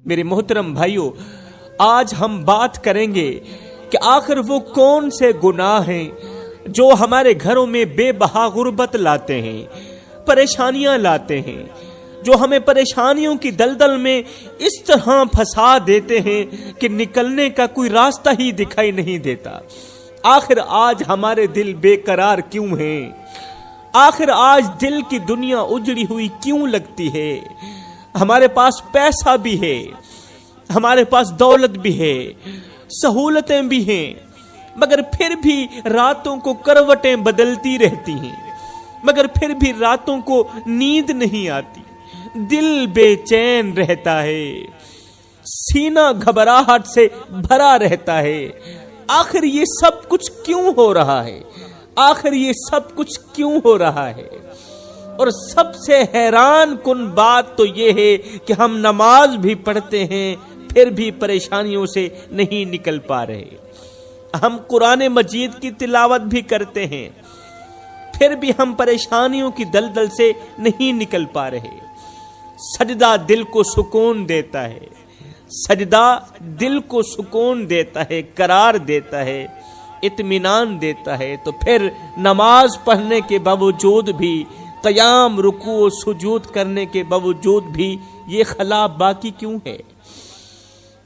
میرے محترم بھائیوں، آج ہم بات کریں گے کہ آخر وہ کون سے گناہ ہیں جو ہمارے گھروں میں بے بہا غربت لاتے ہیں، پریشانیاں لاتے ہیں، جو ہمیں پریشانیوں کی دلدل میں اس طرح پھنسا دیتے ہیں کہ نکلنے کا کوئی راستہ ہی دکھائی نہیں دیتا۔ آخر آج ہمارے دل بے قرار کیوں ہیں؟ آخر آج دل کی دنیا اجڑی ہوئی کیوں لگتی ہے؟ ہمارے پاس پیسہ بھی ہے، ہمارے پاس دولت بھی ہے، سہولتیں بھی ہیں، مگر پھر بھی راتوں کو کروٹیں بدلتی رہتی ہیں، مگر پھر بھی راتوں کو نیند نہیں آتی، دل بے چین رہتا ہے، سینہ گھبراہٹ سے بھرا رہتا ہے۔ آخر یہ سب کچھ کیوں ہو رہا ہے؟ آخر یہ سب کچھ کیوں ہو رہا ہے؟ اور سب سے حیران کن بات تو یہ ہے کہ ہم نماز بھی پڑھتے ہیں پھر بھی پریشانیوں سے نہیں نکل پا رہے، ہم قرآن مجید کی تلاوت بھی کرتے ہیں پھر بھی ہم پریشانیوں کی دلدل سے نہیں نکل پا رہے۔ سجدہ دل کو سکون دیتا ہے، سجدہ دل کو سکون دیتا ہے، قرار دیتا ہے، اطمینان دیتا ہے، تو پھر نماز پڑھنے کے باوجود بھی، قیام رکوع و سجود کرنے کے باوجود بھی یہ خلا باقی کیوں ہے؟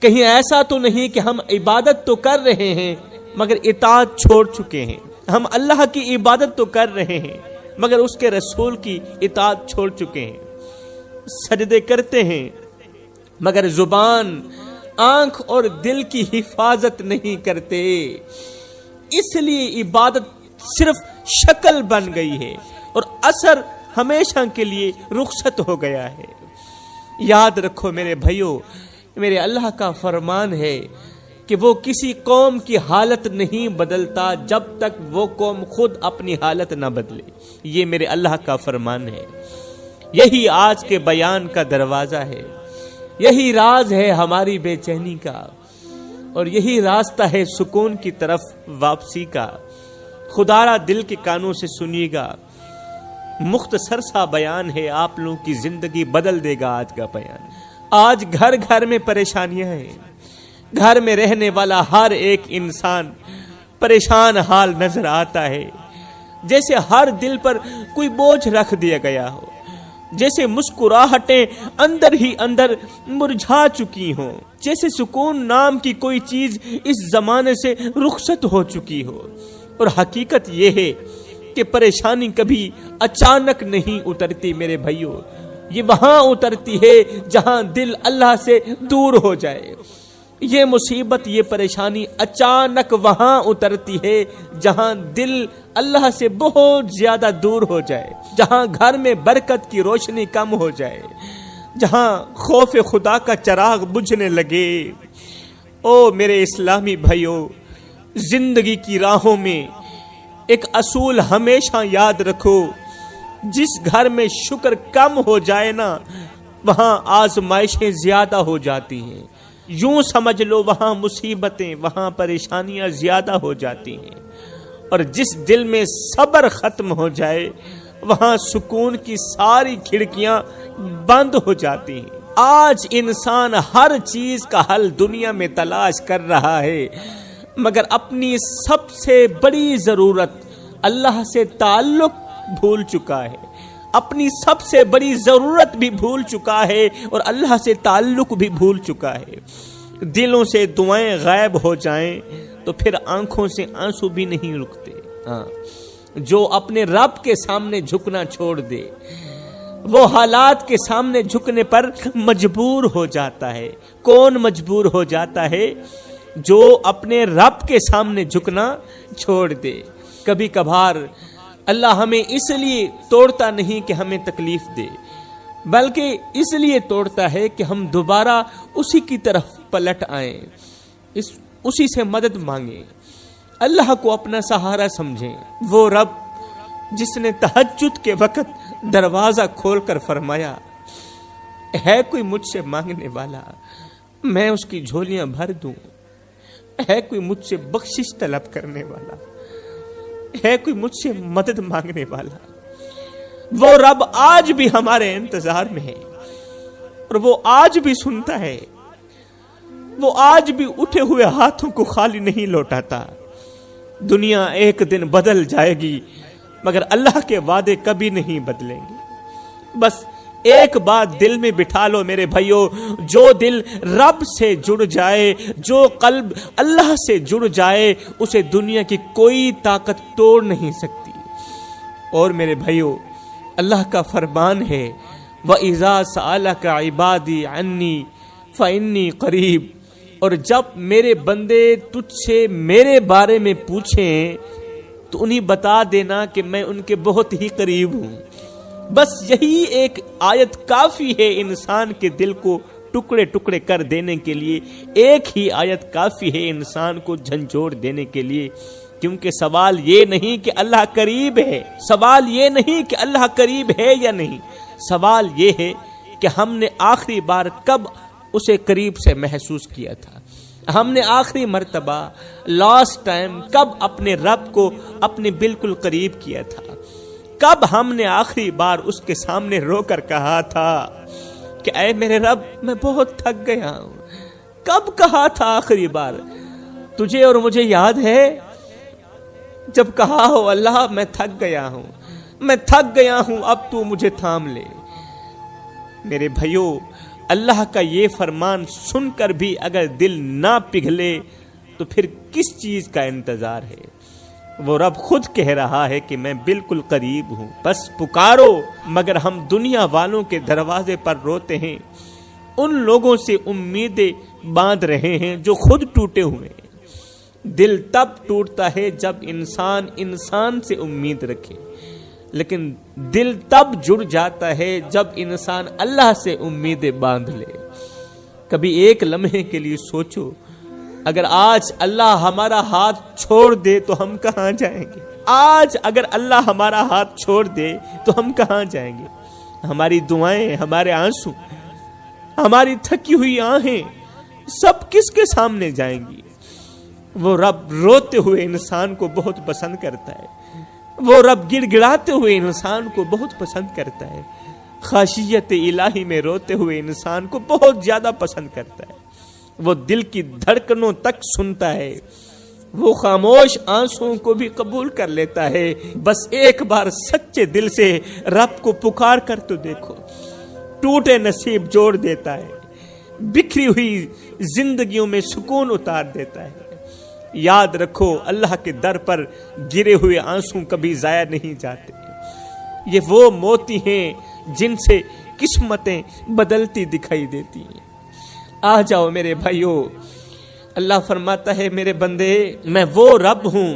کہیں ایسا تو نہیں کہ ہم عبادت تو کر رہے ہیں مگر اطاعت چھوڑ چکے ہیں، ہم اللہ کی عبادت تو کر رہے ہیں مگر اس کے رسول کی اطاعت چھوڑ چکے ہیں، سجدے کرتے ہیں مگر زبان، آنکھ اور دل کی حفاظت نہیں کرتے، اس لیے عبادت صرف شکل بن گئی ہے اور اثر ہمیشہ کے لیے رخصت ہو گیا ہے۔ یاد رکھو میرے بھائیوں، میرے اللہ کا فرمان ہے کہ وہ کسی قوم کی حالت نہیں بدلتا جب تک وہ قوم خود اپنی حالت نہ بدلے، یہ میرے اللہ کا فرمان ہے۔ یہی آج کے بیان کا دروازہ ہے، یہی راز ہے ہماری بے چینی کا، اور یہی راستہ ہے سکون کی طرف واپسی کا۔ خدا را دل کے کانوں سے سنیے گا، مختصر سا بیان ہے، آپ لوگوں کی زندگی بدل دے گا آج کا بیان۔ آج گھر گھر میں پریشانیاں ہیں، گھر میں رہنے والا ہر ایک انسان پریشان حال نظر آتا ہے، جیسے ہر دل پر کوئی بوجھ رکھ دیا گیا ہو، جیسے مسکراہٹیں اندر ہی اندر مرجھا چکی ہوں، جیسے سکون نام کی کوئی چیز اس زمانے سے رخصت ہو چکی ہو۔ اور حقیقت یہ ہے کہ پریشانی کبھی اچانک نہیں اترتی میرے بھائیوں، یہ وہاں اترتی ہے جہاں دل اللہ سے دور ہو جائے۔ یہ مصیبت، یہ پریشانی اچانک وہاں اترتی ہے جہاں دل اللہ سے بہت زیادہ دور ہو جائے، جہاں گھر میں برکت کی روشنی کم ہو جائے، جہاں خوف خدا کا چراغ بجھنے لگے۔ او میرے اسلامی بھائیوں، زندگی کی راہوں میں ایک اصول ہمیشہ یاد رکھو، جس گھر میں شکر کم ہو جائے نا، وہاں آزمائشیں زیادہ ہو جاتی ہیں، یوں سمجھ لو وہاں مصیبتیں، وہاں پریشانیاں زیادہ ہو جاتی ہیں، اور جس دل میں صبر ختم ہو جائے وہاں سکون کی ساری کھڑکیاں بند ہو جاتی ہیں۔ آج انسان ہر چیز کا حل دنیا میں تلاش کر رہا ہے مگر اپنی سب سے بڑی ضرورت اللہ سے تعلق بھول چکا ہے، اپنی سب سے بڑی ضرورت بھی بھول چکا ہے اور اللہ سے تعلق بھی بھول چکا ہے۔ دلوں سے دعائیں غائب ہو جائیں تو پھر آنکھوں سے آنسو بھی نہیں رکتے۔ جو اپنے رب کے سامنے جھکنا چھوڑ دے وہ حالات کے سامنے جھکنے پر مجبور ہو جاتا ہے۔ کون مجبور ہو جاتا ہے؟ جو اپنے رب کے سامنے جھکنا چھوڑ دے۔ کبھی کبھار اللہ ہمیں اس لیے توڑتا نہیں کہ ہمیں تکلیف دے، بلکہ اس لیے توڑتا ہے کہ ہم دوبارہ اسی کی طرف پلٹ آئیں، اسی سے مدد مانگیں، اللہ کو اپنا سہارا سمجھیں۔ وہ رب جس نے تہجد کے وقت دروازہ کھول کر فرمایا، ہے کوئی مجھ سے مانگنے والا میں اس کی جھولیاں بھر دوں، ہے کوئی مجھ سے بخشش طلب کرنے والا، ہے کوئی مجھ سے مدد مانگنے والا، وہ رب آج بھی ہمارے انتظار میں ہے اور وہ آج بھی سنتا ہے وہ آج بھی اٹھے ہوئے ہاتھوں کو خالی نہیں لوٹاتا۔ دنیا ایک دن بدل جائے گی مگر اللہ کے وعدے کبھی نہیں بدلیں گے۔ بس ایک بات دل میں بٹھا لو میرے بھائیو، جو دل رب سے جڑ جائے، جو قلب اللہ سے جڑ جائے، اسے دنیا کی کوئی طاقت توڑ نہیں سکتی۔ اور میرے بھائیو، اللہ کا فرمان ہے وَإِذَا سَأَلَكَ عِبَادِي عَنِّي فَإِنِّي قَرِيبٌ، اور جب میرے بندے تجھ سے میرے بارے میں پوچھیں تو انہیں بتا دینا کہ میں ان کے بہت ہی قریب ہوں۔ بس یہی ایک آیت کافی ہے انسان کے دل کو ٹکڑے ٹکڑے کر دینے کے لیے، ایک ہی آیت کافی ہے انسان کو جھنجھوڑ دینے کے لیے۔ کیونکہ سوال یہ نہیں کہ اللہ قریب ہے، سوال یہ نہیں کہ اللہ قریب ہے یا نہیں، سوال یہ ہے کہ ہم نے آخری بار کب اسے قریب سے محسوس کیا تھا، ہم نے آخری مرتبہ لاسٹ ٹائم کب اپنے رب کو اپنے بالکل قریب کیا تھا، کب ہم نے آخری بار اس کے سامنے رو کر کہا تھا کہ اے میرے رب میں بہت تھک گیا ہوں۔ کب کہا تھا آخری بار؟ تجھے اور مجھے یاد ہے جب کہا ہو اللہ میں تھک گیا ہوں، میں تھک گیا ہوں، اب تو مجھے تھام لے۔ میرے بھائیو، اللہ کا یہ فرمان سن کر بھی اگر دل نہ پگھلے تو پھر کس چیز کا انتظار ہے؟ وہ رب خود کہہ رہا ہے کہ میں بالکل قریب ہوں، بس پکارو۔ مگر ہم دنیا والوں کے دروازے پر روتے ہیں، ان لوگوں سے امیدیں باندھ رہے ہیں جو خود ٹوٹے ہوئے ہیں۔ دل تب ٹوٹتا ہے جب انسان انسان سے امید رکھے، لیکن دل تب جڑ جاتا ہے جب انسان اللہ سے امیدیں باندھ لے۔ کبھی ایک لمحے کے لیے سوچو، اگر آج اللہ ہمارا ہاتھ چھوڑ دے تو ہم کہاں جائیں گے؟ آج اگر اللہ ہمارا ہاتھ چھوڑ دے تو ہم کہاں جائیں گے؟ ہماری دعائیں، ہمارے آنسو، ہماری تھکی ہوئی آہیں سب کس کے سامنے جائیں گی؟ وہ رب روتے ہوئے انسان کو بہت پسند کرتا ہے، وہ رب گڑ گڑاتے ہوئے انسان کو بہت پسند کرتا ہے، خاشیت الہی میں روتے ہوئے انسان کو بہت زیادہ پسند کرتا ہے۔ وہ دل کی دھڑکنوں تک سنتا ہے، وہ خاموش آنسوؤں کو بھی قبول کر لیتا ہے۔ بس ایک بار سچے دل سے رب کو پکار کر تو دیکھو، ٹوٹے نصیب جوڑ دیتا ہے، بکھری ہوئی زندگیوں میں سکون اتار دیتا ہے۔ یاد رکھو، اللہ کے در پر گرے ہوئے آنسو کبھی ضائع نہیں جاتے، یہ وہ موتی ہیں جن سے قسمتیں بدلتی دکھائی دیتی ہیں۔ آ جاؤ میرے بھائیو، اللہ فرماتا ہے میرے بندے میں وہ رب ہوں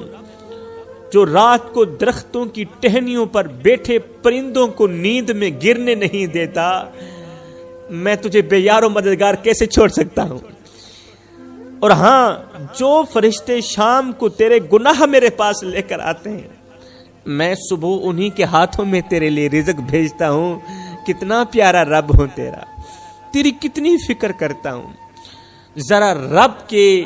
جو رات کو درختوں کی ٹہنیوں پر بیٹھے پرندوں کو نیند میں گرنے نہیں دیتا۔ میں تجھے بے یار و مددگار کیسے چھوڑ سکتا ہوں؟ اور ہاں، جو فرشتے شام کو تیرے گناہ میرے پاس لے کر آتے ہیں، میں صبح انہی کے ہاتھوں میں تیرے لیے رزق بھیجتا ہوں۔ کتنا پیارا رب ہوں تیرا، تیری کتنی فکر کرتا ہوں۔ ذرا رب کے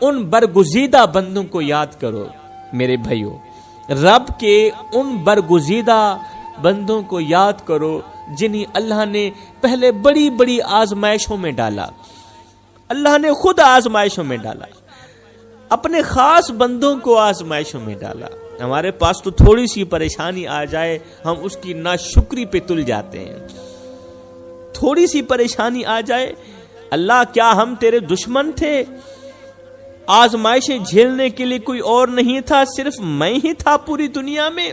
ان برگزیدہ بندوں کو یاد کرو میرے بھائیو، رب کے ان برگزیدہ بندوں کو یاد کرو جنہیں اللہ نے پہلے بڑی بڑی آزمائشوں میں ڈالا۔ اللہ نے خود آزمائشوں میں ڈالا، اپنے خاص بندوں کو آزمائشوں میں ڈالا۔ ہمارے پاس تو تھوڑی سی پریشانی آ جائے ہم اس کی ناشکری پہ تل جاتے ہیں، تھوڑی سی پریشانی آ جائے، اللہ کیا ہم تیرے دشمن تھے؟ آزمائشیں جھیلنے کے لیے کوئی اور نہیں تھا، صرف میں ہی تھا پوری دنیا میں؟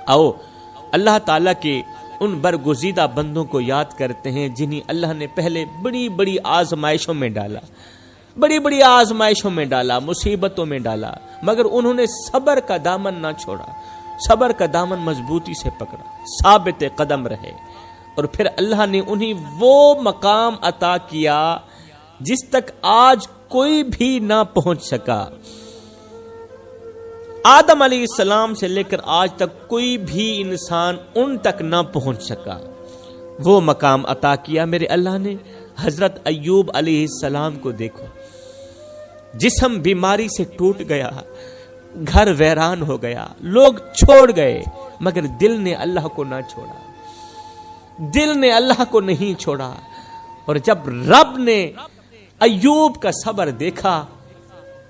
آؤ اللہ تعالیٰ کے ان برگزیدہ بندوں کو یاد کرتے ہیں جنہیں اللہ نے پہلے بڑی بڑی آزمائشوں میں ڈالا، بڑی بڑی آزمائشوں میں ڈالا، مصیبتوں میں ڈالا، مگر انہوں نے صبر کا دامن نہ چھوڑا، صبر کا دامن مضبوطی سے پکڑا، ثابت قدم رہے، اور پھر اللہ نے انہیں وہ مقام عطا کیا جس تک آج کوئی بھی نہ پہنچ سکا۔ آدم علیہ السلام سے لے کر آج تک کوئی بھی انسان ان تک نہ پہنچ سکا، وہ مقام عطا کیا میرے اللہ نے۔ حضرت ایوب علیہ السلام کو دیکھو، جسم بیماری سے ٹوٹ گیا، گھر ویران ہو گیا، لوگ چھوڑ گئے، مگر دل نے اللہ کو نہ چھوڑا، دل نے اللہ کو نہیں چھوڑا۔ اور جب رب نے ایوب کا صبر دیکھا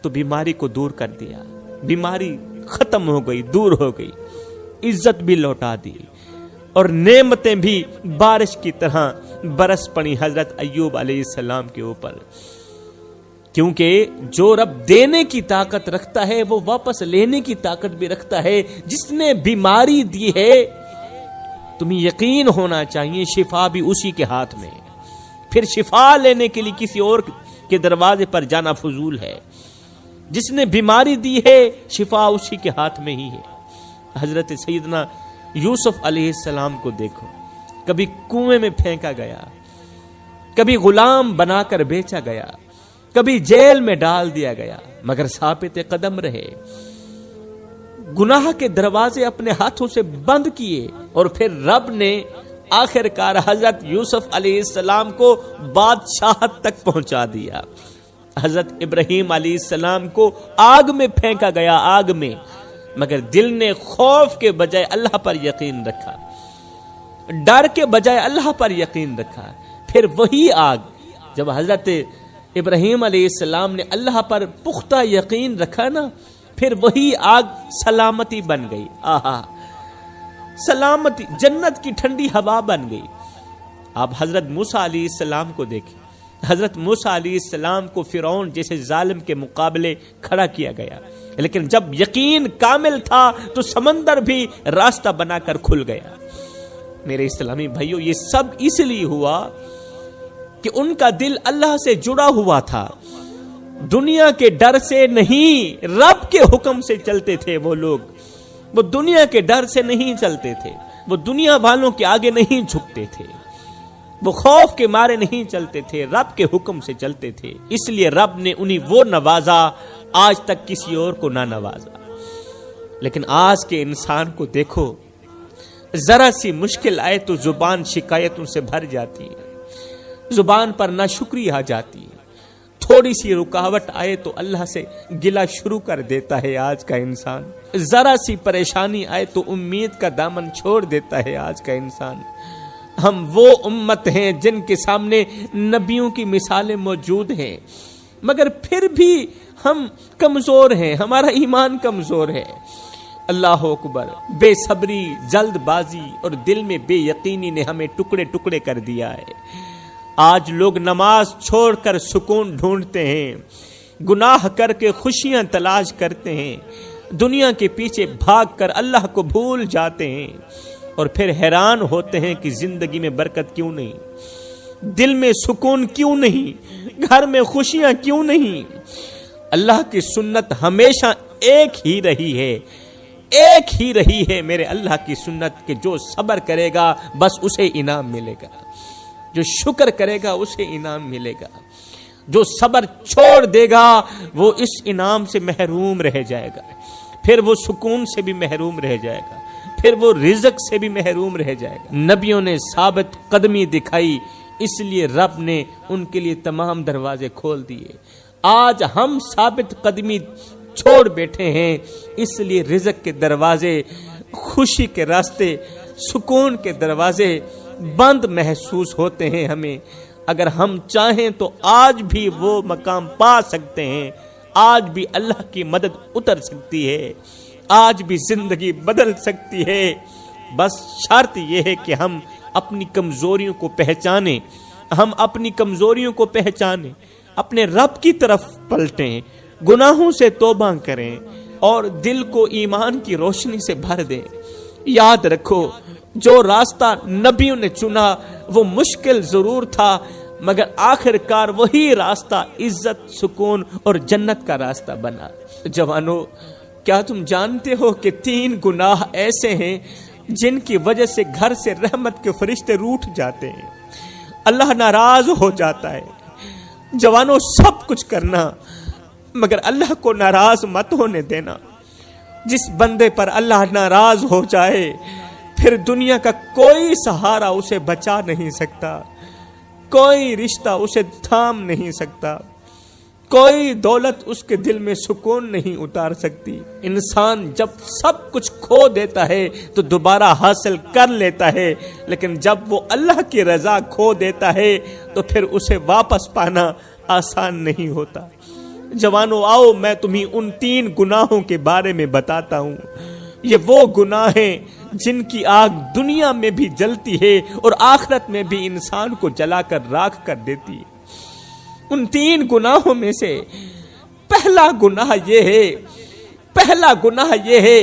تو بیماری کو دور کر دیا، بیماری ختم ہو گئی، دور ہو گئی، عزت بھی لوٹا دی اور نعمتیں بھی بارش کی طرح برس پڑی حضرت ایوب علیہ السلام کے اوپر۔ کیونکہ جو رب دینے کی طاقت رکھتا ہے وہ واپس لینے کی طاقت بھی رکھتا ہے۔ جس نے بیماری دی ہے تمہیں یقین ہونا چاہیے شفا بھی اسی کے ہاتھ میں، پھر شفا لینے کے لیے کسی اور کے دروازے پر جانا فضول ہے۔ جس نے بیماری دی ہے شفا اسی کے ہاتھ میں ہی ہے۔ حضرت سیدنا یوسف علیہ السلام کو دیکھو، کبھی کنویں میں پھینکا گیا، کبھی غلام بنا کر بیچا گیا، کبھی جیل میں ڈال دیا گیا، مگر ثابت قدم رہے، گناہ کے دروازے اپنے ہاتھوں سے بند کیے، اور پھر رب نے آخر کار حضرت یوسف علیہ السلام کو بادشاہت تک پہنچا دیا۔ حضرت ابراہیم علیہ السلام کو آگ میں پھینکا گیا، آگ میں، مگر دل نے خوف کے بجائے اللہ پر یقین رکھا، ڈر کے بجائے اللہ پر یقین رکھا۔ پھر وہی آگ، جب حضرت ابراہیم علیہ السلام نے اللہ پر پختہ یقین رکھا نا، پھر وہی آگ سلامتی بن گئی۔ آہا، سلامتی، جنت کی ٹھنڈی ہوا بن گئی۔ آپ حضرت موسیٰ علیہ السلام کو دیکھیں، حضرت موسیٰ علیہ السلام کو فرعون جیسے ظالم کے مقابلے کھڑا کیا گیا، لیکن جب یقین کامل تھا تو سمندر بھی راستہ بنا کر کھل گیا۔ میرے اسلامی بھائیوں، یہ سب اس لیے ہوا کہ ان کا دل اللہ سے جڑا ہوا تھا، دنیا کے ڈر سے نہیں، رب کے حکم سے چلتے تھے وہ لوگ۔ وہ دنیا کے ڈر سے نہیں چلتے تھے، وہ دنیا والوں کے آگے نہیں جھکتے تھے، وہ خوف کے مارے نہیں چلتے تھے، رب کے حکم سے چلتے تھے۔ اس لیے رب نے انہیں وہ نوازا، آج تک کسی اور کو نہ نوازا۔ لیکن آج کے انسان کو دیکھو، ذرا سی مشکل آئے تو زبان شکایتوں سے بھر جاتی ہے، زبان پر ناشکری آ جاتی ہے، تھوڑی سی رکاوٹ آئے تو اللہ سے گلہ شروع کر دیتا ہے آج کا انسان، ذرا سی پریشانی آئے تو امید کا دامن چھوڑ دیتا ہے آج کا انسان۔ ہم وہ امت ہیں جن کے سامنے نبیوں کی مثالیں موجود ہیں، مگر پھر بھی ہم کمزور ہیں، ہمارا ایمان کمزور ہے۔ اللہ اکبر، بے صبری، جلد بازی اور دل میں بے یقینی نے ہمیں ٹکڑے ٹکڑے کر دیا ہے۔ آج لوگ نماز چھوڑ کر سکون ڈھونڈتے ہیں، گناہ کر کے خوشیاں تلاش کرتے ہیں، دنیا کے پیچھے بھاگ کر اللہ کو بھول جاتے ہیں، اور پھر حیران ہوتے ہیں کہ زندگی میں برکت کیوں نہیں، دل میں سکون کیوں نہیں، گھر میں خوشیاں کیوں نہیں۔ اللہ کی سنت ہمیشہ ایک ہی رہی ہے، ایک ہی رہی ہے میرے اللہ کی سنت، کہ جو صبر کرے گا بس اسے انعام ملے گا، جو شکر کرے گا اسے انعام ملے گا، جو صبر چھوڑ دے گا وہ اس انعام سے محروم رہ جائے گا، پھر وہ سکون سے بھی محروم رہ جائے گا، پھر وہ رزق سے بھی محروم رہ جائے گا۔ نبیوں نے ثابت قدمی دکھائی، اس لیے رب نے ان کے لیے تمام دروازے کھول دیے۔ آج ہم ثابت قدمی چھوڑ بیٹھے ہیں، اس لیے رزق کے دروازے، خوشی کے راستے، سکون کے دروازے بند محسوس ہوتے ہیں ہمیں۔ اگر ہم چاہیں تو آج بھی وہ مقام پا سکتے ہیں، آج بھی اللہ کی مدد اتر سکتی ہے، آج بھی زندگی بدل سکتی ہے۔ بس شرط یہ ہے کہ ہم اپنی کمزوریوں کو پہچانیں، ہم اپنی کمزوریوں کو پہچانیں، اپنے رب کی طرف پلٹیں، گناہوں سے توبہ کریں اور دل کو ایمان کی روشنی سے بھر دیں۔ یاد رکھو، جو راستہ نبیوں نے چنا وہ مشکل ضرور تھا، مگر آخر کار وہی راستہ عزت، سکون اور جنت کا راستہ بنا۔ جوانو، کیا تم جانتے ہو کہ 3 گناہ ایسے ہیں جن کی وجہ سے گھر سے رحمت کے فرشتے روٹھ جاتے ہیں، اللہ ناراض ہو جاتا ہے۔ جوانو، سب کچھ کرنا مگر اللہ کو ناراض مت ہونے دینا۔ جس بندے پر اللہ ناراض ہو جائے پھر دنیا کا کوئی سہارا اسے بچا نہیں سکتا، کوئی رشتہ اسے تھام نہیں سکتا۔ کوئی دولت اس کے دل میں سکون نہیں اتار سکتی۔ انسان جب سب کچھ کھو دیتا ہے تو دوبارہ حاصل کر لیتا ہے، لیکن جب وہ اللہ کی رضا کھو دیتا ہے تو پھر اسے واپس پانا آسان نہیں ہوتا۔ جوانو آؤ میں تمہیں ان 3 گناہوں کے بارے میں بتاتا ہوں۔ یہ وہ گناہ ہیں جن کی آگ دنیا میں بھی جلتی ہے اور آخرت میں بھی انسان کو جلا کر راکھ کر دیتی ہے۔ ان 3 گناہوں میں سے پہلا گناہ یہ ہے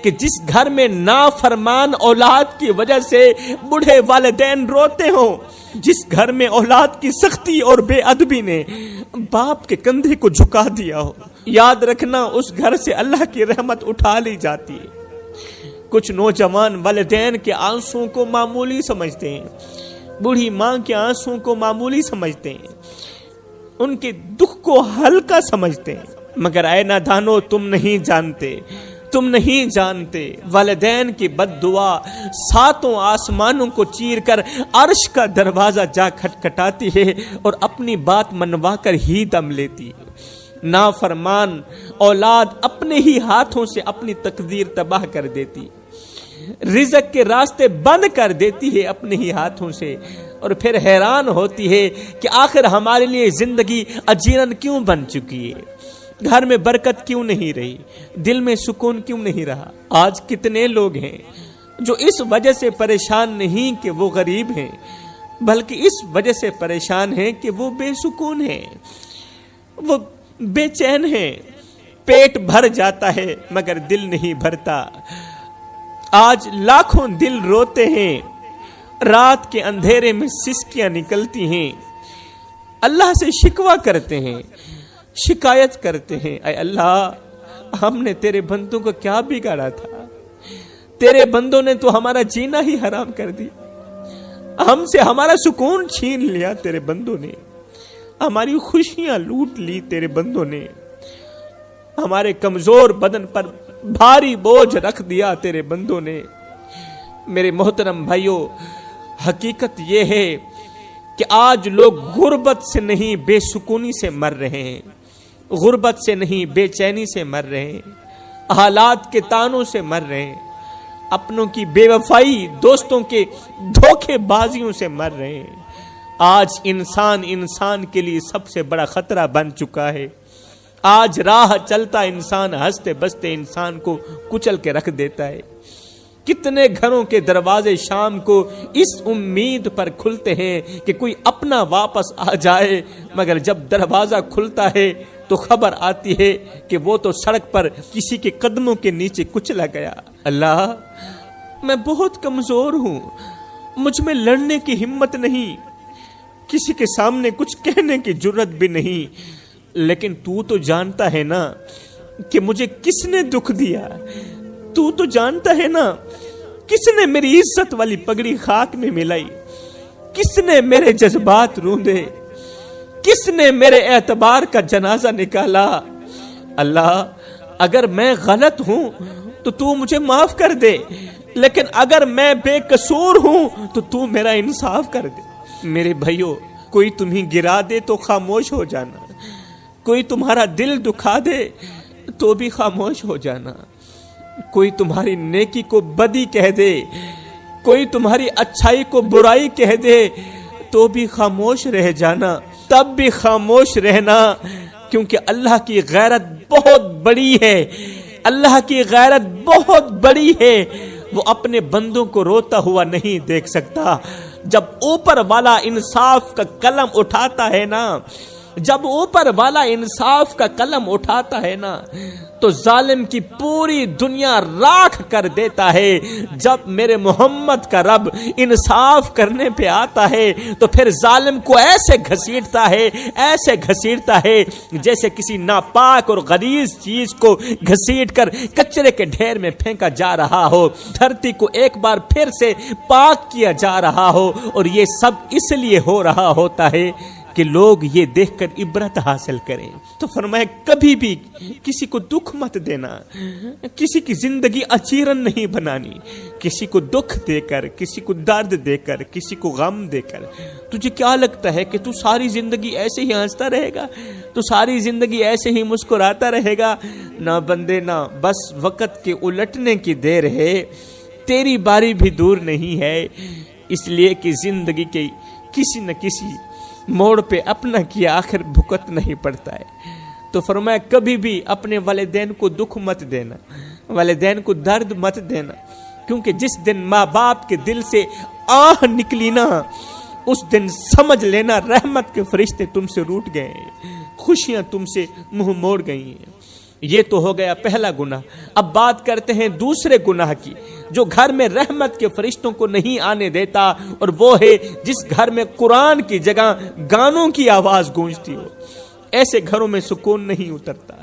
کہ جس گھر میں نافرمان اولاد کی وجہ سے بوڑھے والدین روتے ہوں، جس گھر میں اولاد کی سختی اور بے ادبی نے باپ کے کندھے کو جھکا دیا ہو، یاد رکھنا اس گھر سے اللہ کی رحمت اٹھا لی جاتی ہے۔ کچھ نوجوان والدین کے آنسوں کو معمولی سمجھتے ہیں، بوڑھی ماں کے آنسوں کو معمولی سمجھتے ہیں، ان کے دکھ کو ہلکا سمجھتے ہیں، مگر اے نادانو تم نہیں جانتے والدین کی بد دعا 7 آسمانوں کو چیر کر عرش کا دروازہ جا کھٹکھٹاتی ہے اور اپنی بات منوا کر ہی دم لیتی ہے۔ نافرمان اولاد اپنے ہی ہاتھوں سے اپنی تقدیر تباہ کر دیتی، رزق کے راستے بند کر دیتی ہے اپنے ہی ہاتھوں سے، اور پھر حیران ہوتی ہے کہ آخر ہمارے لیے زندگی اجیرن کیوں بن چکی ہے، گھر میں برکت کیوں نہیں رہی، دل میں سکون کیوں نہیں رہا۔ آج کتنے لوگ ہیں جو اس وجہ سے پریشان نہیں کہ وہ غریب ہیں، بلکہ اس وجہ سے پریشان ہیں کہ وہ بے سکون ہیں، وہ بے چین ہیں، پیٹ بھر جاتا ہے مگر دل نہیں بھرتا۔ آج لاکھوں دل روتے ہیں، رات کے اندھیرے میں سسکیاں نکلتی ہیں، اللہ سے شکوہ کرتے ہیں، شکایت کرتے ہیں، اے اللہ ہم نے تیرے بندوں کو کیا بگاڑا تھا، تیرے بندوں نے تو ہمارا جینا ہی حرام کر دی، ہم سے ہمارا سکون چھین لیا تیرے بندوں نے، ہماری خوشیاں لوٹ لی تیرے بندوں نے، ہمارے کمزور بدن پر بھاری بوجھ رکھ دیا تیرے بندوں نے۔ میرے محترم بھائیوں، حقیقت یہ ہے کہ آج لوگ غربت سے نہیں بے سکونی سے مر رہے ہیں، غربت سے نہیں بے چینی سے مر رہے ہیں، حالات کے تانوں سے مر رہے ہیں، اپنوں کی بے وفائی، دوستوں کے دھوکے بازیوں سے مر رہے ہیں۔ آج انسان کے لیے سب سے بڑا خطرہ بن چکا ہے۔ آج راہ چلتا انسان ہنستے بستے انسان کو کچل کے رکھ دیتا ہے۔ کتنے گھروں کے دروازے شام کو اس امید پر کھلتے ہیں کہ کوئی اپنا واپس آ جائے، مگر جب دروازہ کھلتا ہے تو خبر آتی ہے کہ وہ تو سڑک پر کسی کے قدموں کے نیچے کچلا گیا۔ اللہ میں بہت کمزور ہوں، مجھ میں لڑنے کی ہمت نہیں، کسی کے سامنے کچھ کہنے کی جرت بھی نہیں، لیکن تو جانتا ہے نا کہ مجھے کس نے دکھ دیا، تو جانتا ہے نا کس نے میری عزت والی پگڑی خاک میں ملائی، کس نے میرے جذبات روندے، کس نے میرے اعتبار کا جنازہ نکالا۔ اللہ اگر میں غلط ہوں تو مجھے معاف کر دے، لیکن اگر میں بے قصور ہوں تو میرا انصاف کر دے۔ میرے بھائیوں، کوئی تمہیں گرا دے تو خاموش ہو جانا، کوئی تمہارا دل دکھا دے تو بھی خاموش ہو جانا، کوئی تمہاری نیکی کو بدی کہہ دے، کوئی تمہاری اچھائی کو برائی کہہ دے تو بھی خاموش رہ جانا، تب بھی خاموش رہنا، کیونکہ اللہ کی غیرت بہت بڑی ہے، اللہ کی غیرت بہت بڑی ہے، وہ اپنے بندوں کو روتا ہوا نہیں دیکھ سکتا۔ جب اوپر والا انصاف کا قلم اٹھاتا ہے نا، جب اوپر والا انصاف کا قلم اٹھاتا ہے نا تو ظالم کی پوری دنیا راکھ کر دیتا ہے۔ جب میرے محمد کا رب انصاف کرنے پہ آتا ہے تو پھر ظالم کو ایسے گھسیٹتا ہے جیسے کسی ناپاک اور غلیظ چیز کو گھسیٹ کر کچرے کے ڈھیر میں پھینکا جا رہا ہو، دھرتی کو ایک بار پھر سے پاک کیا جا رہا ہو، اور یہ سب اس لیے ہو رہا ہوتا ہے تاکہ لوگ یہ دیکھ کر عبرت حاصل کریں۔ تو فرمایا کبھی بھی کسی کو دکھ مت دینا، کسی کی زندگی اچیرن نہیں بنانی، کسی کو دکھ دے کر، کسی کو درد دے کر، کسی کو غم دے کر تجھے کیا لگتا ہے کہ تو ساری زندگی ایسے ہی ہنستا رہے گا، تو ساری زندگی ایسے ہی مسکراتا رہے گا؟ نہ بندے نہ، بس وقت کے الٹنے کی دیر ہے، تیری باری بھی دور نہیں ہے، اس لیے کہ زندگی کے کسی نہ کسی موڑ پہ اپنا کیا آخر بھگت نہیں پڑتا ہے۔ تو فرمایا کبھی بھی اپنے والدین کو دکھ مت دینا، والدین کو درد مت دینا، کیونکہ جس دن ماں باپ کے دل سے آہ نکلی نا، اس دن سمجھ لینا رحمت کے فرشتے تم سے روٹ گئے ہیں، خوشیاں تم سے منہ موڑ گئی ہیں۔ یہ تو ہو گیا پہلا گناہ۔ اب بات کرتے ہیں دوسرے گناہ کی، جو گھر میں رحمت کے فرشتوں کو نہیں آنے دیتا، اور وہ ہے جس گھر میں قرآن کی جگہ گانوں کی آواز گونجتی ہو۔ ایسے گھروں میں سکون نہیں اترتا۔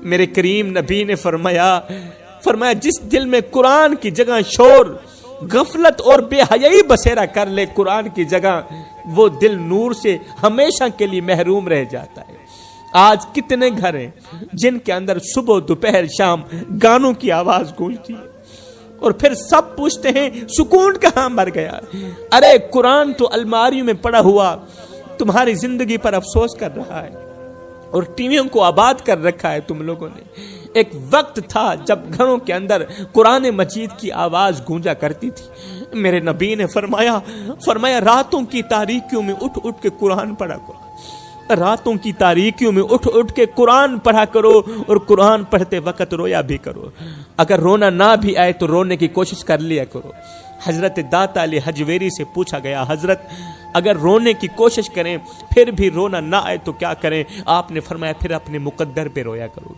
میرے کریم نبی نے فرمایا جس دل میں قرآن کی جگہ شور، غفلت اور بے حیائی بسیرا کر لے قرآن کی جگہ، وہ دل نور سے ہمیشہ کے لیے محروم رہ جاتا ہے۔ آج کتنے گھر ہیں جن کے اندر صبح دوپہر شام گانوں کی آواز گونجتی ہے، اور پھر سب پوچھتے ہیں سکون کہاں مر گیا؟ ارے قرآن تو الماریوں میں پڑا ہوا تمہاری زندگی پر افسوس کر رہا ہے، اور ٹیویوں کو آباد کر رکھا ہے تم لوگوں نے۔ ایک وقت تھا جب گھروں کے اندر قرآن مجید کی آواز گونجا کرتی تھی۔ میرے نبی نے فرمایا راتوں کی تاریکیوں میں اٹھ اٹھ کے قرآن پڑھا کرو، راتوں کی تاریکیوں میں اٹھ اٹھ کے قرآن پڑھا کرو، اور قرآن پڑھتے وقت رویا بھی کرو۔ اگر رونا نہ بھی آئے تو رونے کی کوشش کر لیا کرو۔ حضرت داتا علی حجویری سے پوچھا گیا، حضرت اگر رونے کی کوشش کریں پھر بھی رونا نہ آئے تو کیا کریں؟ آپ نے فرمایا پھر اپنے مقدر پہ رویا کرو۔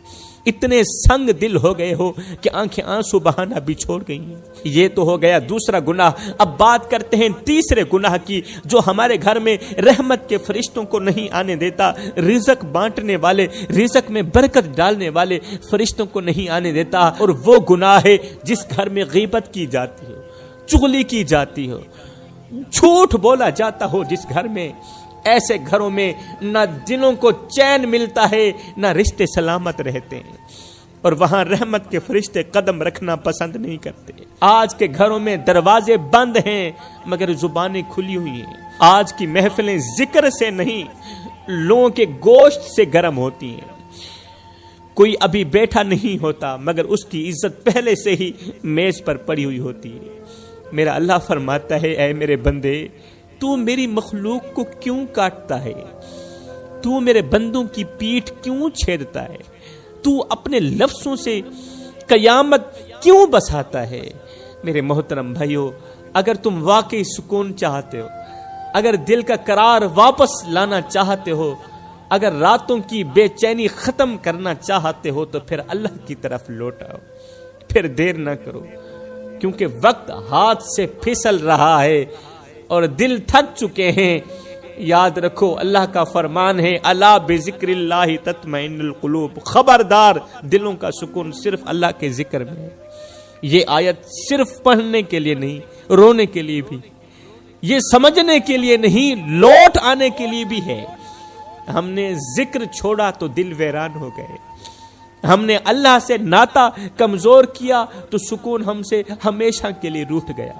اتنے سنگ دل ہو گئے ہو کہ آنکھیں آنسو بہانا بھی چھوڑ گئی ہیں۔ یہ تو ہو گیا دوسرا گناہ۔ اب بات کرتے ہیں تیسرے گناہ کی، جو ہمارے گھر میں رحمت کے فرشتوں کو نہیں آنے دیتا، رزق بانٹنے والے، رزق میں برکت ڈالنے والے فرشتوں کو نہیں آنے دیتا، اور وہ گناہ ہے جس گھر میں غیبت کی جاتی ہو، چغلی کی جاتی ہو، جھوٹ بولا جاتا ہو جس گھر میں۔ ایسے گھروں میں نہ دلوں کو چین ملتا ہے، نہ رشتے سلامت رہتے ہیں، اور وہاں رحمت کے فرشتے قدم رکھنا پسند نہیں کرتے۔ آج کے گھروں میں دروازے بند ہیں مگر زبانیں کھلی ہوئی ہیں۔ آج کی محفلیں ذکر سے نہیں، لوگوں کے گوشت سے گرم ہوتی ہیں۔ کوئی ابھی بیٹھا نہیں ہوتا مگر اس کی عزت پہلے سے ہی میز پر پڑی ہوئی ہوتی ہے۔ میرا اللہ فرماتا ہے، اے میرے بندے، تو میری مخلوق کو کیوں کاٹتا ہے؟ تو میرے بندوں کی پیٹھ کیوں چھیدتا ہے؟ تو اپنے لفظوں سے قیامت کیوں بساتا ہے؟ میرے محترم بھائیو، اگر تم واقعی سکون چاہتے ہو، اگر دل کا قرار واپس لانا چاہتے ہو، اگر راتوں کی بے چینی ختم کرنا چاہتے ہو، تو پھر اللہ کی طرف لوٹ آؤ، پھر دیر نہ کرو، کیونکہ وقت ہاتھ سے پھسل رہا ہے اور دل تھک چکے ہیں۔ یاد رکھو اللہ کا فرمان ہے، الا بذکر اللہ تطمئن القلوب، خبردار دلوں کا سکون صرف اللہ کے ذکر میں ہے۔ یہ آیت صرف پڑھنے کے لیے نہیں، رونے کے لیے بھی، یہ سمجھنے کے لیے نہیں، لوٹ آنے کے لیے بھی ہے۔ ہم نے ذکر چھوڑا تو دل ویران ہو گئے، ہم نے اللہ سے ناطا کمزور کیا تو سکون ہم سے ہمیشہ کے لیے روٹھ گیا۔